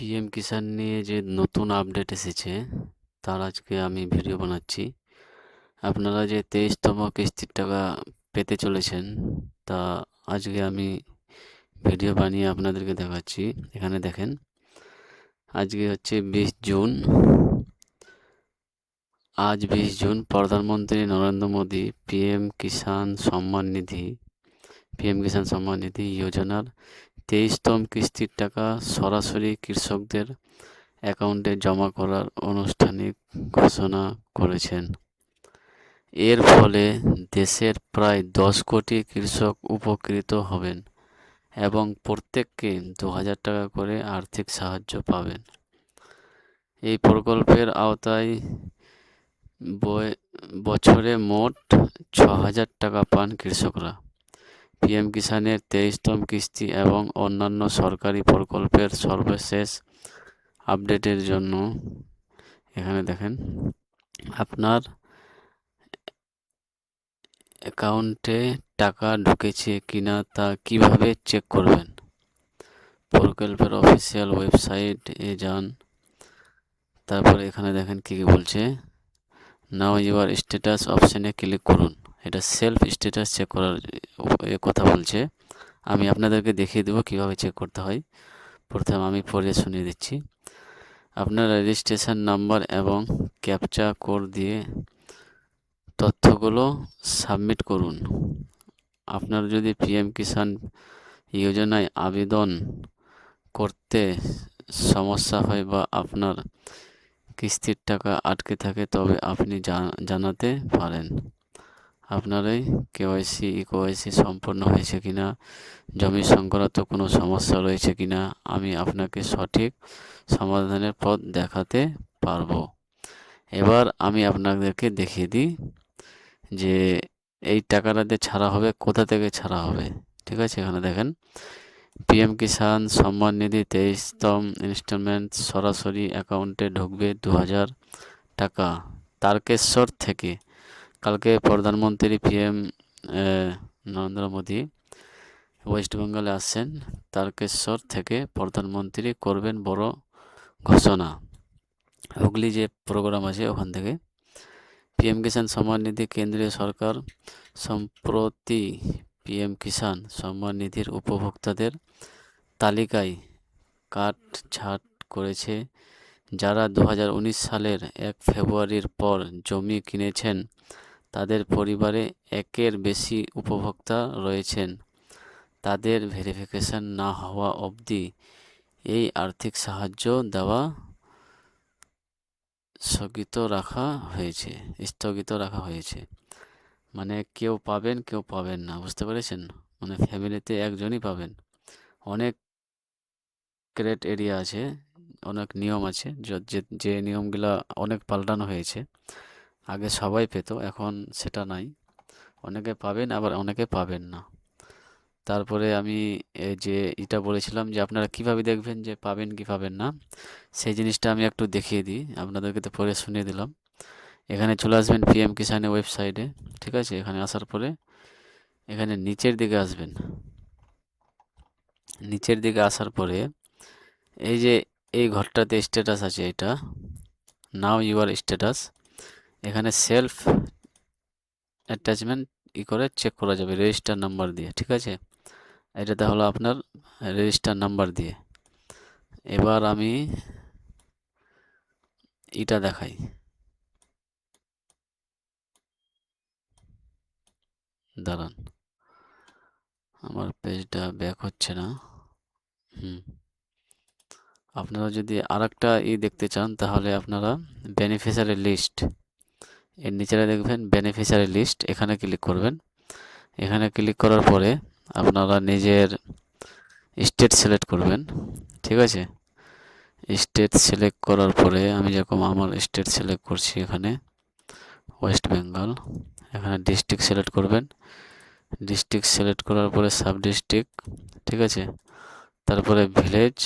PM কিষাণ নিয়ে যে নতুন আপডেট এসেছে তার আজকে আমি ভিডিও বানাচ্ছি। আপনারা যে 23তম কিস্তির টাকা পেতে চলেছেন তা আজকে আমি ভিডিও বানিয়ে আপনাদেরকে দেখাচ্ছি। এখানে দেখেন, আজকে হচ্ছে 20 জুন। আজ 20 জুন প্রধানমন্ত্রী নরেন্দ্র মোদী পিএম কিষাণ সম্মান নিধি যোজনার 23তম কিস্তির টাকা সরাসরি কৃষকদের অ্যাকাউন্টে জমা করার আনুষ্ঠানিক ঘোষণা করেছেন। এর ফলে দেশের প্রায় 10 কোটি কৃষক উপকৃত হবেন এবং প্রত্যেককে 2,000 টাকা করে আর্থিক সাহায্য পাবেন। এই প্রকল্পের আওতায় বছরে মোট 6,000 টাকা পান কৃষকরা। পিএম কিষাণের 23তম কিস্তি এবং অন্যান্য সরকারি প্রকল্পের সর্বশেষ আপডেটের জন্য এখানে দেখেন, আপনার অ্যাকাউন্টে টাকা ঢুকেছে কিনা তা কিভাবে চেক করবেন। প্রকল্পের অফিসিয়াল ওয়েবসাইটে যান, তারপরে এখানে দেখেন কি বলছে, নাও ইউর স্ট্যাটাস অপশানে ক্লিক করুন। এটা সেলফ স্ট্যাটাস চেক করার কথা বলছে। আমি আপনাদেরকে দেখিয়ে দেবো কিভাবে চেক করতে হয়। প্রথমে আমি পড়ে শুনিয়ে দিচ্ছি। আপনার রেজিস্ট্রেশন নাম্বার এবং ক্যাপচা কোড দিয়ে তথ্যগুলো সাবমিট করুন। আপনার যদি পিএম কিষাণ যোজনায় আবেদন করতে সমস্যা হয় বা আপনার কিস্তির টাকা আটকে থাকে তবে আপনি জানাতে পারেন। আপনার এই কেওয়াইসি সম্পন্ন হয়েছে কিনা, জমি সংক্রান্ত কোনো সমস্যা রয়েছে কিনা আমি আপনাকে সঠিক সমাধানের পথ দেখাতে পারবো। এবার আমি আপনাদেরকে দেখিয়ে দিই যে এই টাকাটা যে ছাড়া হবে কোথা থেকে ছাড়া হবে। ঠিক আছে, এখানে দেখেন, পিএম কিষাণ সম্মান নিধি 23তম ইনস্টলমেন্ট সরাসরি অ্যাকাউন্টে ঢুকবে 2,000 টাকা তারকেশ্বর থেকে। কালকে প্রধানমন্ত্রী পিএম নরেন্দ্র মোদী ওয়েস্ট বেঙ্গলে আসছেন। তারকেশ্বর থেকে প্রধানমন্ত্রী করবেন বড় ঘোষণা। হুগলি যে প্রোগ্রাম আছে ওখান থেকে। পিএম কিষাণ সম্মান নিধি কেন্দ্রীয় সরকার সম্প্রতি পিএম কিষাণ সম্মান নিধির উপভোক্তাদের তালিকায় কাটছাঁট করেছে। যারা 2019 সালের 1 ফেব্রুয়ারির পর জমি কিনেছেন তাদের পরিবারে একের বেশি উপভোক্তা রয়েছেন। তাদের ভেরিফিকেশন না হওয়া অবধি এই আর্থিক সাহায্য দেওয়া স্থগিত রাখা হয়েছে। মানে কেউ পাবেন কেউ পাবেন না, বুঝতে পেরেছেন? মানে ফ্যামিলিতে একজনই পাবেন। অনেক গ্রেট এরিয়া আছে, অনেক নিয়ম আছে, যে নিয়মগুলো অনেক পাল্টানো হয়েছে। আগে সবাই পেত, এখন সেটা নাই। অনেকে পাবেন আবার অনেকে পাবেন না। তারপরে আমি যে এটা বলেছিলাম যে আপনারা কিভাবে দেখবেন যে পাবেন কি পাবেন না, সেই জিনিসটা আমি একটু দেখিয়ে দিই আপনাদেরকে। তো পরে শুনিয়ে দিলাম। এখানে চলে আসবেন পিএম কিষাণের ওয়েবসাইটে। ঠিক আছে, এখানে আসার পরে এখানে নিচের দিকে আসবেন। নিচের দিকে আসার পরে এই যে এই ঘরটাতে স্ট্যাটাস আছে, এটা নাও ইউর স্ট্যাটাস। এখানে সেলফ অ্যাটাচমেন্ট করে চেক করা যাবে রেজিস্টার নাম্বার দিয়ে। ঠিক আছে, এটা হলো আপনার রেজিস্টার নাম্বার দিয়ে। এবার আমি এটা দেখাই, দাঁড়ান, আমার পেজটা ব্যাক হচ্ছে না। আপনারা যদি আরেকটা দেখতে চান তাহলে আপনারা বেনিফিশিয়ারি লিস্ট, এর নিচে দেখবেন বেনিফিশিয়ারি লিস্ট, এখানে ক্লিক করবেন। এখানে ক্লিক করার পরে আপনারা নিজের স্টেট সিলেক্ট করবেন। ঠিক আছে, স্টেট সিলেক্ট করার পরে আমি যেরকম আমার স্টেট সিলেক্ট করছি, এখানে ওয়েস্ট বেঙ্গল। এখানে ডিস্ট্রিক্ট সিলেক্ট করবেন। ডিস্ট্রিক্ট সিলেক্ট করার পরে সাব ডিস্ট্রিক্ট। ঠিক আছে, তারপরে ভিলেজ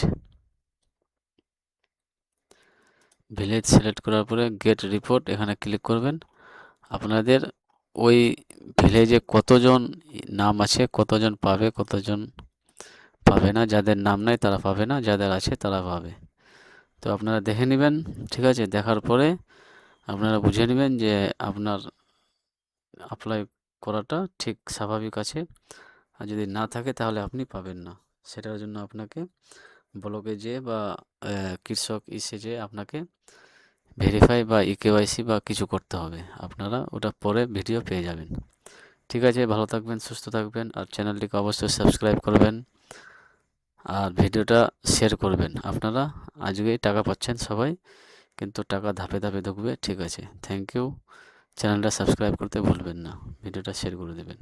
সিলেক্ট করার পরে গেট রিপোর্ট, এখানে ক্লিক করবেন। আপনাদের ওই ভিলেজে কতজন নাম আছে, কতজন পাবে কতজন পাবে না, যাদের নাম নাই তারা পাবে না, যাদের আছে তারা পাবে। তো আপনারা দেখে নেবেন, ঠিক আছে? দেখার পরে আপনারা বুঝে নেবেন যে আপনার অ্যাপ্লাই করাটা ঠিক স্বাভাবিক আছে, আর যদি না থাকে তাহলে আপনি পাবেন না। সেটার জন্য আপনাকে ব্লকে যেয়ে বা কৃষক ইসে যেয়ে আপনাকে ভেরিফাই বা ইকেওয়াইসি বা কিছু করতে হবে। আপনারা ওটা পরে ভিডিও পেয়ে যাবেন। ঠিক আছে, ভালো থাকবেন, সুস্থ থাকবেন, আর চ্যানেলটিকে অবশ্যই সাবস্ক্রাইব করবেন আর ভিডিওটা শেয়ার করবেন। আপনারা আজকেই টাকা পাচ্ছেন সবাই, কিন্তু টাকা ধাপে ধাপে ঢুকবে, ঠিক আছে? Thank you. চ্যানেলটা সাবস্ক্রাইব করতে ভুলবেন না, ভিডিওটা শেয়ার করে দেবেন।